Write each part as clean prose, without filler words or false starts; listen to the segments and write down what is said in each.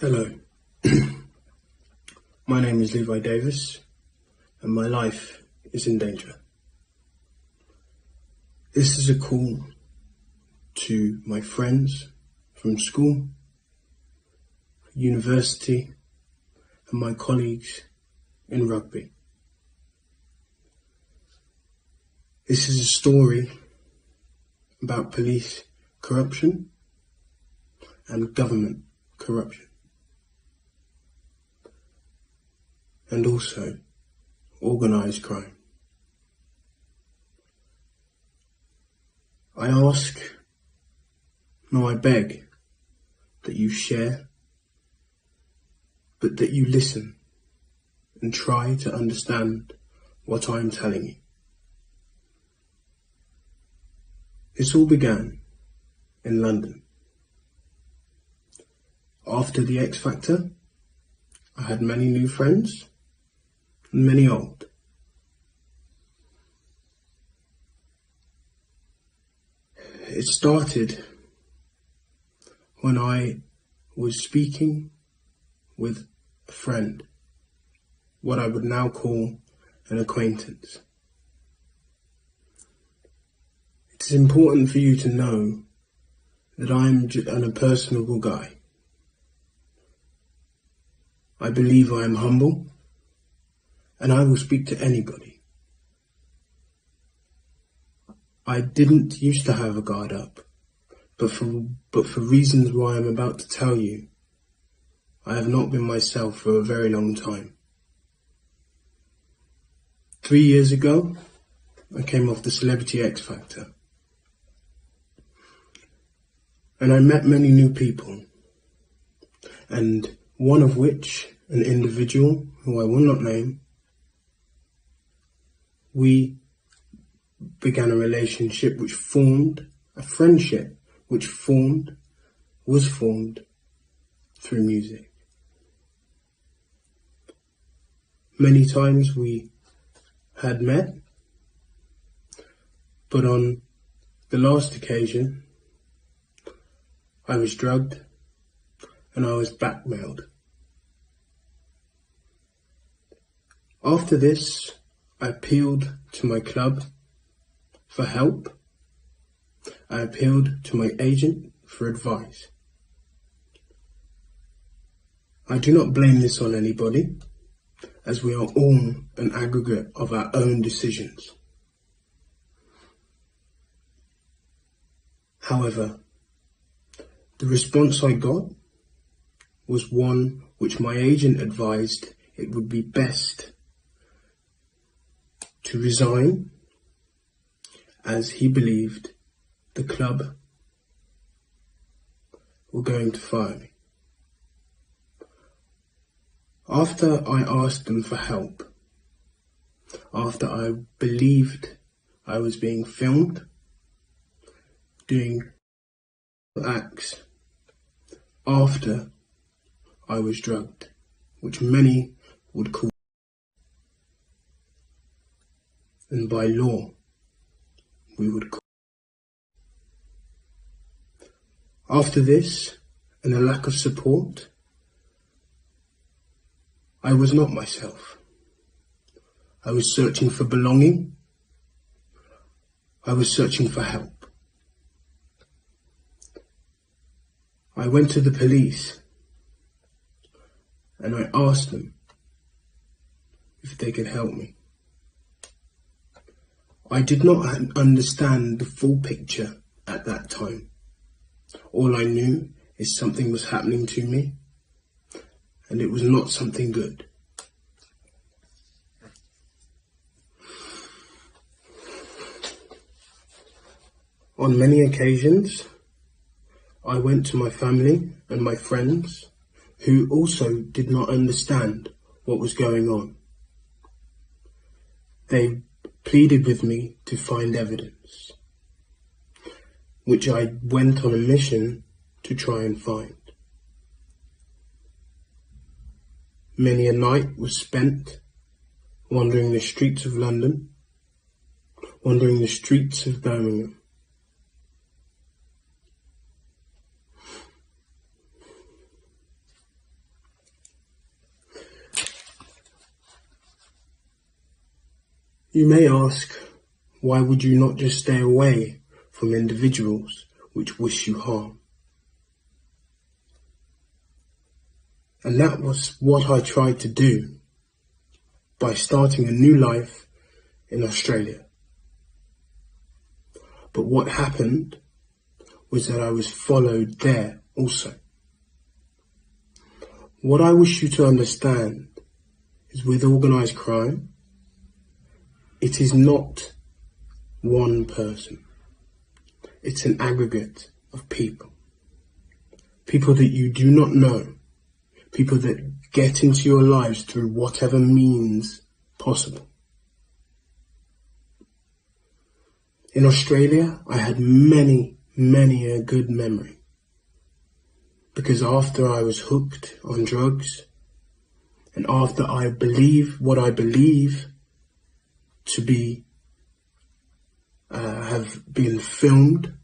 Hello, my name is Levi and my life is in danger. This is a call to my friends from school, university, and my colleagues in rugby. This is a story about police corruption and government corruption, and also organised crime. I ask, no, I beg that you share, but that you listen and try to understand what I am telling you. This all began in London. After the X Factor, I had many new friends and many old. It started when I was speaking with a friend, what I would now call an acquaintance. It's important for you to know that I'm an personable guy. I believe I am humble, and I will speak to anybody. I didn't used to have a guard up, but for reasons why I'm about to tell you, I have not been myself for a very long time. 3 years ago, I came off the Celebrity X Factor, and I met many new people, and one of which, an individual who I will not name, we began a relationship which formed, a friendship which was formed through music. Many times we had met, but on the last occasion, I was drugged and I was blackmailed. After this, I appealed to my club for help. I appealed to my agent for advice. I do not blame this on anybody, as we are all an aggregate of our own decisions. However, the response I got was one which my agent advised it would be best to resign, as he believed the club were going to fire me. After I asked them for help, after I believed I was being filmed, doing acts, after I was drugged, which many would call, and by law, we would call. After this, and a lack of support, I was not myself. I was searching for belonging. I was searching for help. I went to the police and I asked them if they could help me. I did not understand the full picture at that time. All I knew is something was happening to me, and it was not something good. On many occasions, I went to my family and my friends, who also did not understand what was going on. They pleaded with me to find evidence, which I went on a mission to try and find. Many a night was spent wandering the streets of London, wandering the streets of Birmingham. You may ask, why would you not just stay away from individuals which wish you harm? And that was what I tried to do by starting a new life in Australia. But what happened was that I was followed there also. What I wish you to understand is with organised crime, it is not one person. It's an aggregate of people. People that you do not know. People that get into your lives through whatever means possible. In Australia, I had many a good memory. Because after I was hooked on drugs, and after I believe what I believe to be, have been filmed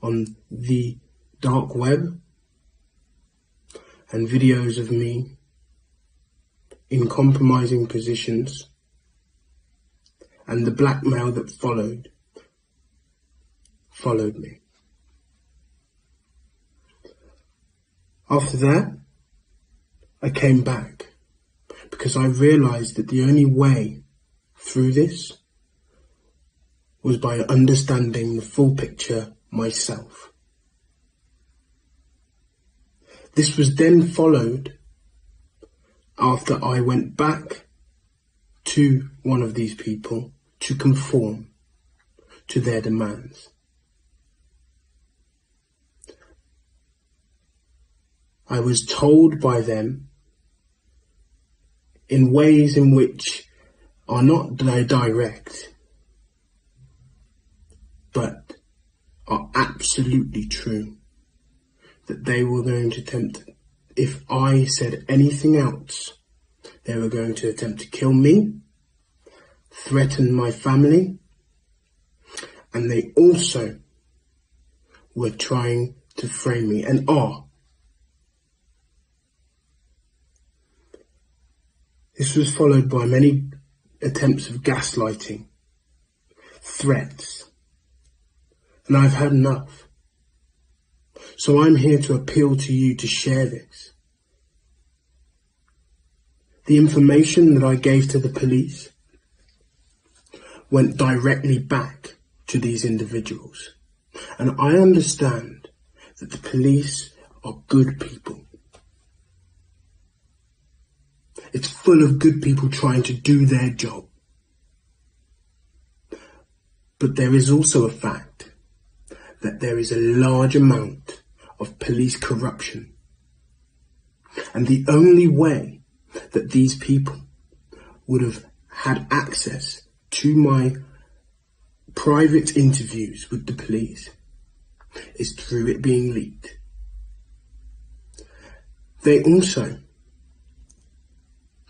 on the dark web, and videos of me in compromising positions, and the blackmail that followed me. After that, I came back because I realized that the only way through this was by understanding the full picture myself. This was then followed after I went back to one of these people to conform to their demands. I was told by them in ways in which are not direct, but are absolutely true, that they were going to attempt, if I said anything else, they were going to attempt to kill me, threaten my family, and they also were trying to frame me, and are. This was followed by many attempts of gaslighting, threats, and I've had enough. So I'm here to appeal to you to share this. The information that I gave to the police went directly back to these individuals. And I understand that the police are good people. It's full of good people trying to do their job. But there is also a fact that there is a large amount of police corruption. And the only way that these people would have had access to my private interviews with the police is through it being leaked. They also,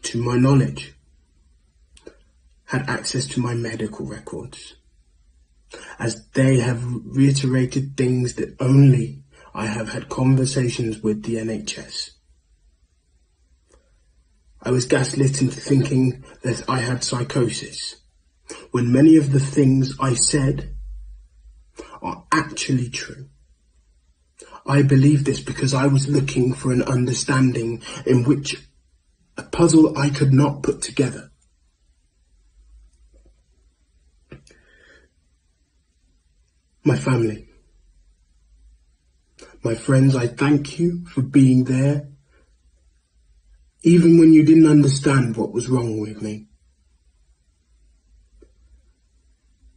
to my knowledge, had access to my medical records, as they have reiterated things that only I have had conversations with the NHS. I was gaslit into thinking that I had psychosis, when many of the things I said are actually true. I believe this because I was looking for an understanding in which a puzzle I could not put together. My family, my friends, I thank you for being there, even when you didn't understand what was wrong with me.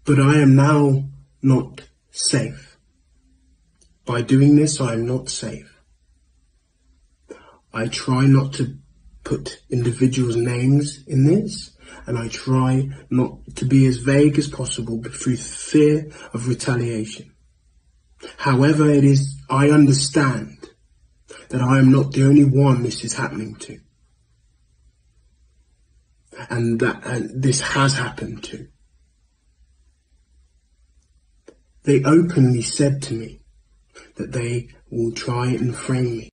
But I am now not safe. By doing this, I am not safe. I try not to put individuals' names in this, and I try not to be as vague as possible, but through fear of retaliation. However, I understand that I am not the only one this is happening to, and that this has happened to. They openly said to me that they will try and frame me.